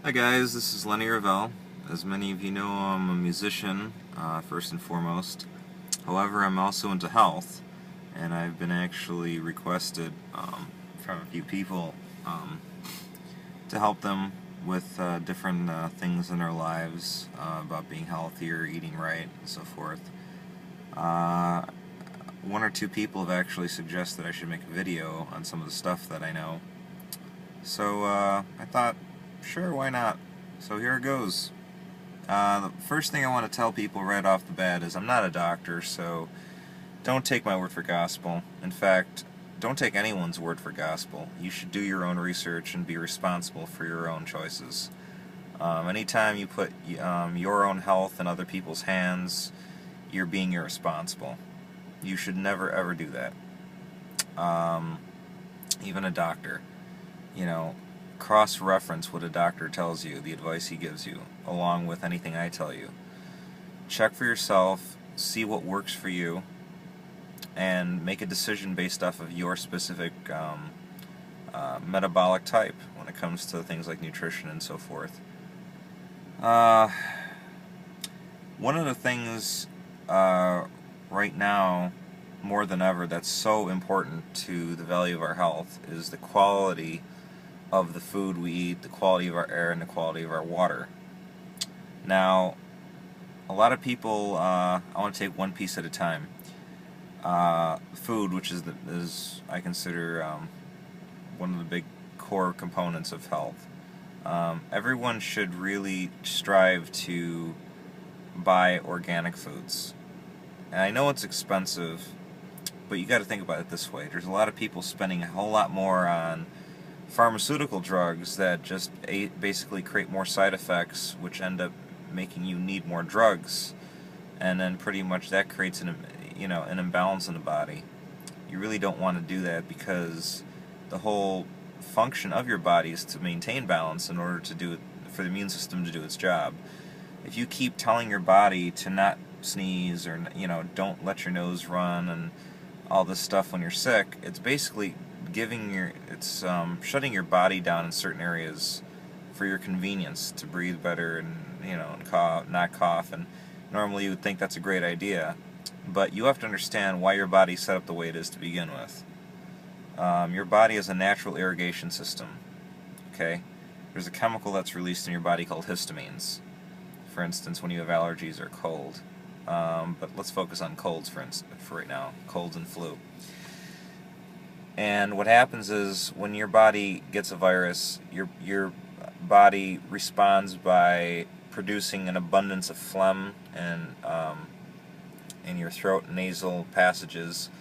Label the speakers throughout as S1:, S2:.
S1: Hi guys, this is Revell. As many of you know, I'm a musician, first and foremost. However, I'm also into health, and I've been actually requested from a few people to help them with different things in their lives about being healthier, eating right, and so forth. Uh, One or two people have actually suggested I should make a video on some of the stuff that I know. So I thought, sure, why not? So here it goes. The first thing I want to tell people right off the bat is I'm not a doctor, so don't take my word for gospel. In fact, don't take anyone's word for gospel. You should do your own research and be responsible for your own choices. Anytime you put your own health in other people's hands, you're being irresponsible. You should never ever do that. Even a doctor. Cross-reference what a doctor tells you, the advice he gives you, along with anything I tell you. Check for yourself, see what works for you, and make a decision based off of your specific metabolic type when it comes to things like nutrition and so forth. One of the things right now, more than ever, that's so important to the value of our health is the quality of the food we eat, the quality of our air, and the quality of our water. Now, a lot of people, I want to take one piece at a time. Food, which is I consider one of the big core components of health. Everyone should really strive to buy organic foods. And I know it's expensive, but you got to think about it this way. There's a lot of people spending a whole lot more on pharmaceutical drugs that just basically create more side effects, which end up making you need more drugs, and then pretty much that creates an imbalance in the body. You really don't want to do that, because the whole function of your body is to maintain balance in order to do it, for the immune system to do its job. If you keep telling your body to not sneeze, or don't let your nose run and all this stuff when you're sick, it's basically shutting your body down in certain areas for your convenience, to breathe better and cough, not cough. And normally you would think that's a great idea, but you have to understand why your body's set up the way it is to begin with. Your body is a natural irrigation system. Okay, there's a chemical that's released in your body called histamines. For instance, when you have allergies or cold. But let's focus on colds for right now. Colds and flu. And what happens is, when your body gets a virus, your body responds by producing an abundance of phlegm and in your throat and nasal passages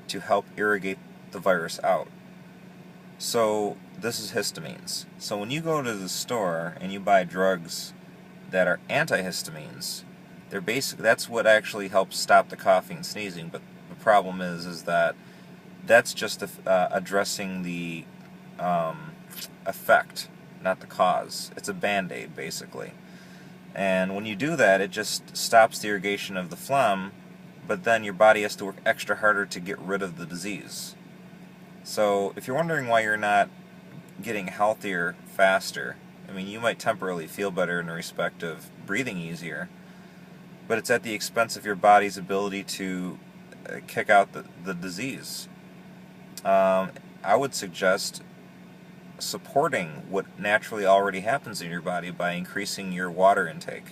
S1: to help irrigate the virus out. So this is histamines. So when you go to the store and you buy drugs that are antihistamines, that's what actually helps stop the coughing and sneezing. But the problem is that that's just addressing the effect, not the cause. It's a band-aid, basically. And when you do that, it just stops the irrigation of the phlegm, but then your body has to work extra harder to get rid of the disease. So if you're wondering why you're not getting healthier faster, I mean, you might temporarily feel better in the respect of breathing easier, but it's at the expense of your body's ability to kick out the disease. I would suggest supporting what naturally already happens in your body by increasing your water intake.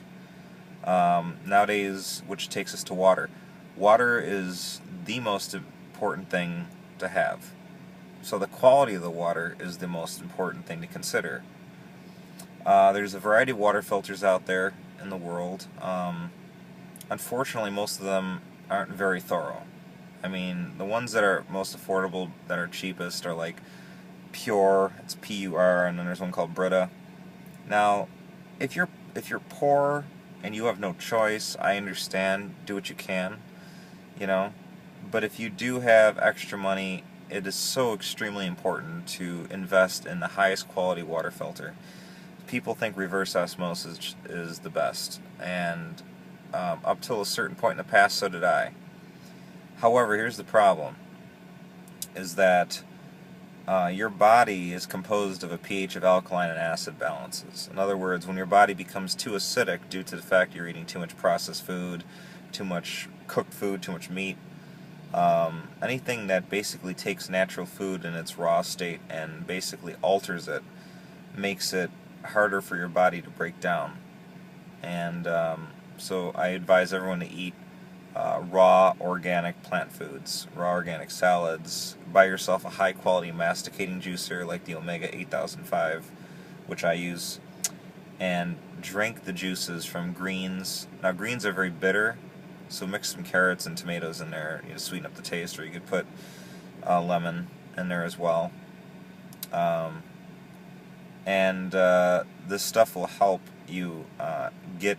S1: Nowadays, which takes us to water. Water is the most important thing to have. So the quality of the water is the most important thing to consider. There's a variety of water filters out there in the world. Unfortunately, most of them aren't very thorough. I mean, the ones that are most affordable, that are cheapest, are like Pure, it's P-U-R, and then there's one called Brita. Now, if you're poor and you have no choice, I understand, do what you can, but if you do have extra money, it is so extremely important to invest in the highest quality water filter. People think reverse osmosis is the best, and up till a certain point in the past, so did I. However, here's the problem, is that your body is composed of a pH of alkaline and acid balances. In other words, when your body becomes too acidic due to the fact you're eating too much processed food, too much cooked food, too much meat, anything that basically takes natural food in its raw state and basically alters it, makes it harder for your body to break down. And so I advise everyone to eat raw organic plant foods, raw organic salads. Buy yourself a high quality masticating juicer like the Omega 8005, which I use, and drink the juices from greens. Now greens are very bitter, so mix some carrots and tomatoes in there, you know, sweeten up the taste, or you could put lemon in there as well. This stuff will help you get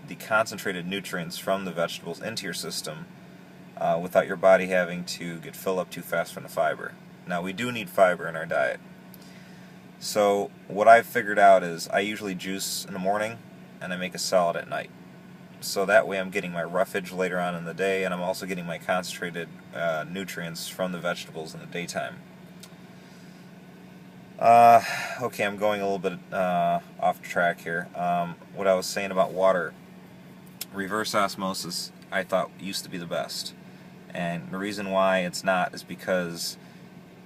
S1: the concentrated nutrients from the vegetables into your system without your body having to get filled up too fast from the fiber. Now, we do need fiber in our diet. So what I've figured out is I usually juice in the morning and I make a salad at night. So that way I'm getting my roughage later on in the day, and I'm also getting my concentrated nutrients from the vegetables in the daytime. Okay, I'm going a little bit off track here. What I was saying about water, reverse osmosis, I thought used to be the best. And the reason why it's not is because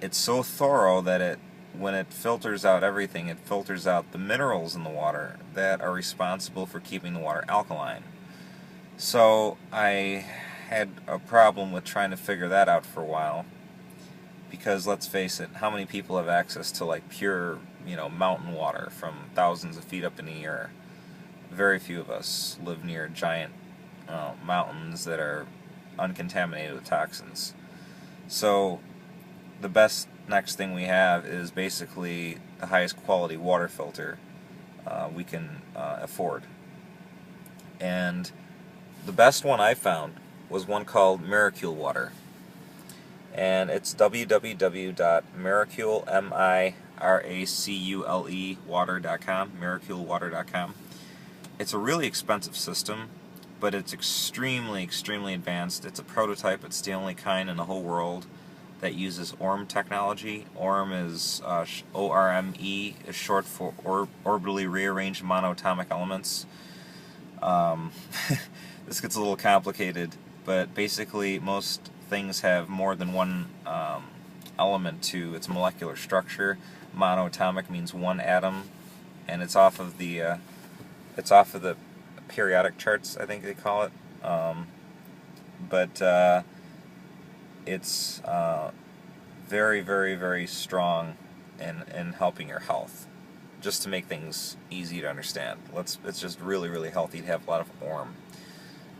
S1: it's so thorough that when it filters out everything, it filters out the minerals in the water that are responsible for keeping the water alkaline. So I had a problem with trying to figure that out for a while, because let's face it, how many people have access to like pure, mountain water from thousands of feet up in the air? Very few of us live near giant mountains that are uncontaminated with toxins. So the best next thing we have is basically the highest quality water filter we can afford. And the best one I found was one called Miracule Water. And it's www.miraculewater.com, miraculewater.com. It's a really expensive system, but it's extremely, extremely advanced. It's a prototype. It's the only kind in the whole world that uses ORM technology. ORM is O-R-M-E, is short for orbitally rearranged monatomic elements. This gets a little complicated, but basically most things have more than one element to its molecular structure. Monoatomic means one atom, and it's off of the periodic charts, I think they call it. But it's very, very, very strong in helping your health. Just to make things easy to understand, it's just really, really healthy to have a lot of ORM.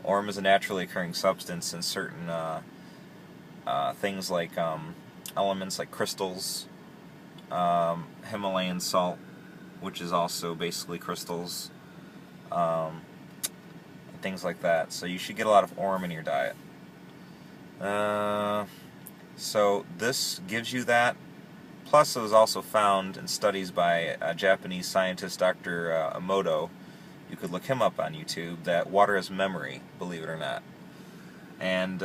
S1: ORM is a naturally occurring substance in certain things like elements like crystals, Himalayan salt, which is also basically crystals, and things like that. So you should get a lot of ORM in your diet. So this gives you that. Plus, it was also found in studies by a Japanese scientist, Dr. Emoto. You could look him up on YouTube, that water has memory, believe it or not. And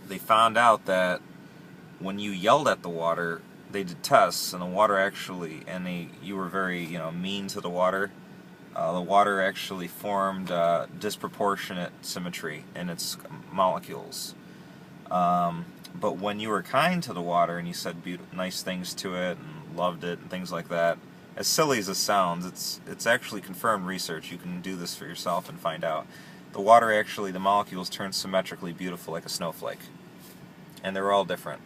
S1: they found out that when you yelled at the water, they did tests, and the water actually, you were very, mean to the water actually formed disproportionate symmetry in its molecules. But when you were kind to the water and you said nice things to it and loved it and things like that, as silly as it sounds, it's actually confirmed research. You can do this for yourself and find out. The water actually, the molecules turn symmetrically beautiful like a snowflake. And they're all different,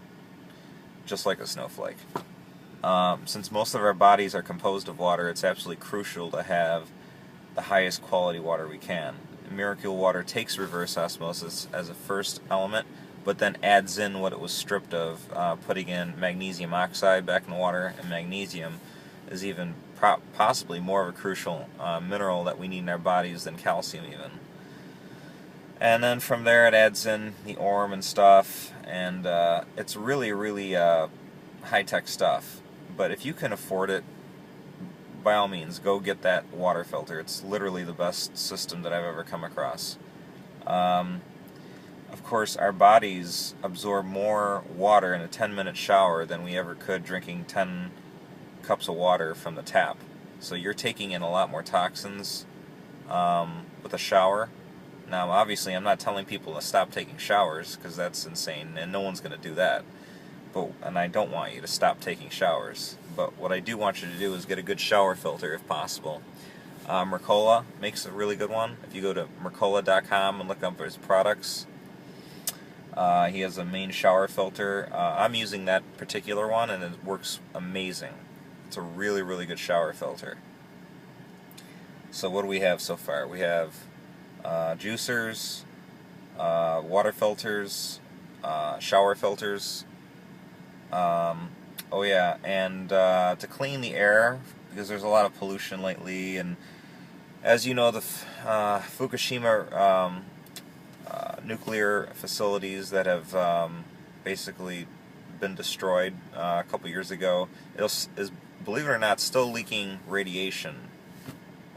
S1: just like a snowflake. Since most of our bodies are composed of water, it's absolutely crucial to have the highest quality water we can. Miracle Water takes reverse osmosis as a first element, but then adds in what it was stripped of, putting in magnesium oxide back in the water, and magnesium is even possibly more of a crucial mineral that we need in our bodies than calcium even. And then from there it adds in the ORM and stuff, and it's really, really high-tech stuff. But if you can afford it, by all means, go get that water filter. It's literally the best system that I've ever come across. of course, our bodies absorb more water in a 10-minute shower than we ever could drinking 10 cups of water from the tap. So you're taking in a lot more toxins with a shower. Now, obviously, I'm not telling people to stop taking showers, because that's insane, and no one's going to do that. And I don't want you to stop taking showers. But what I do want you to do is get a good shower filter, if possible. Mercola makes a really good one. If you go to mercola.com and look up his products, he has a main shower filter. I'm using that particular one, and it works amazing. It's a really, really good shower filter. So what do we have so far? We have juicers, water filters, shower filters. Oh yeah, and to clean the air, because there's a lot of pollution lately, and as you know, the Fukushima nuclear facilities that have basically been destroyed a couple years ago, is, believe it or not, still leaking radiation.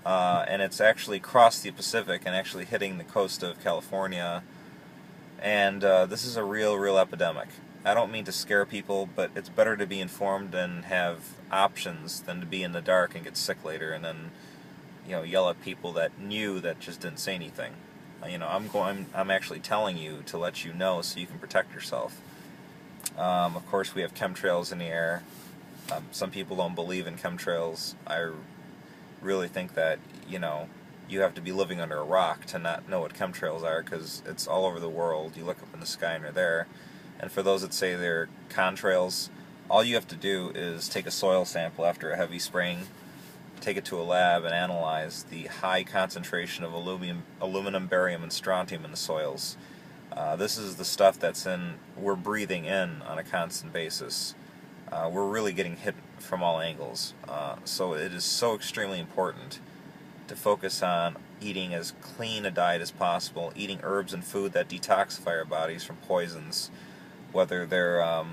S1: And it's actually crossed the Pacific and actually hitting the coast of California. And this is a real epidemic. I don't mean to scare people, but it's better to be informed and have options than to be in the dark and get sick later and then, you know, yell at people that knew that just didn't say anything. You know, I'm actually telling you to let you know so you can protect yourself. Of course, we have chemtrails in the air. Some people don't believe in chemtrails. I really think that, you know, you have to be living under a rock to not know what chemtrails are, because it's all over the world. You look up in the sky and they're there. And for those that say they're contrails, all you have to do is take a soil sample after a heavy spraying, take it to a lab, and analyze the high concentration of aluminum, barium, and strontium in the soils. This is the stuff we're breathing in on a constant basis. We're really getting hit from all angles. So it is so extremely important to focus on eating as clean a diet as possible, eating herbs and food that detoxify our bodies from poisons, whether they're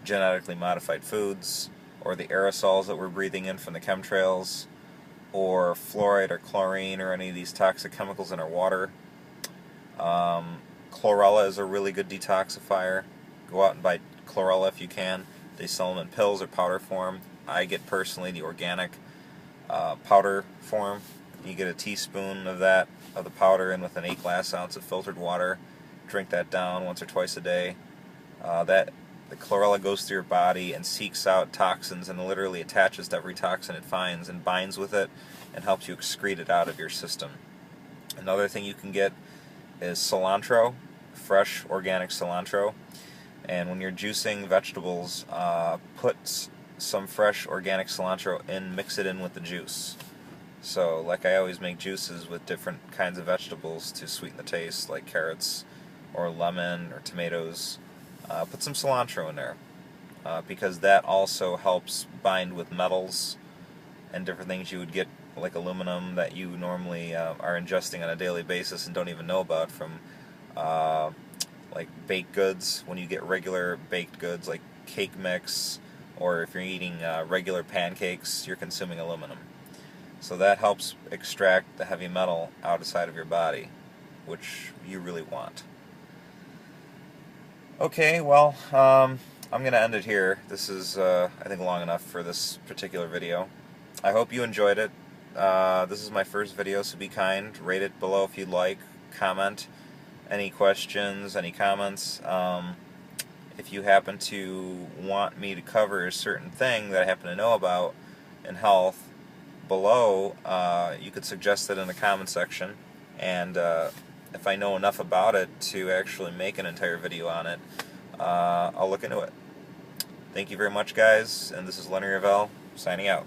S1: genetically modified foods, or the aerosols that we're breathing in from the chemtrails, or fluoride or chlorine or any of these toxic chemicals in our water. Chlorella is a really good detoxifier. Go out and buy chlorella if you can. They sell them in pills or powder form. I get personally the organic powder form. You get a teaspoon of that, of the powder, in with an 8 glass ounce of filtered water. Drink that down once or twice a day. The chlorella goes through your body and seeks out toxins and literally attaches to every toxin it finds and binds with it and helps you excrete it out of your system. Another thing you can get is cilantro, fresh organic cilantro. And when you're juicing vegetables, put some fresh organic cilantro in, mix it in with the juice. So, like I always make juices with different kinds of vegetables to sweeten the taste, like carrots or lemon or tomatoes. Put some cilantro in there, because that also helps bind with metals and different things you would get, like aluminum, that you normally are ingesting on a daily basis and don't even know about from like baked goods. When you get regular baked goods like cake mix, or if you're eating regular pancakes, you're consuming aluminum. So that helps extract the heavy metal outside of your body, which you really want. Okay, well, I'm going to end it here. This is, I think, long enough for this particular video. I hope you enjoyed it. This is my first video, so be kind. Rate it below if you'd like. Comment any questions, any comments. If you happen to want me to cover a certain thing that I happen to know about in health, below, you could suggest it in the comment section. And if I know enough about it to actually make an entire video on it, I'll look into it. Thank you very much, guys, and this is Lenny Revell, signing out.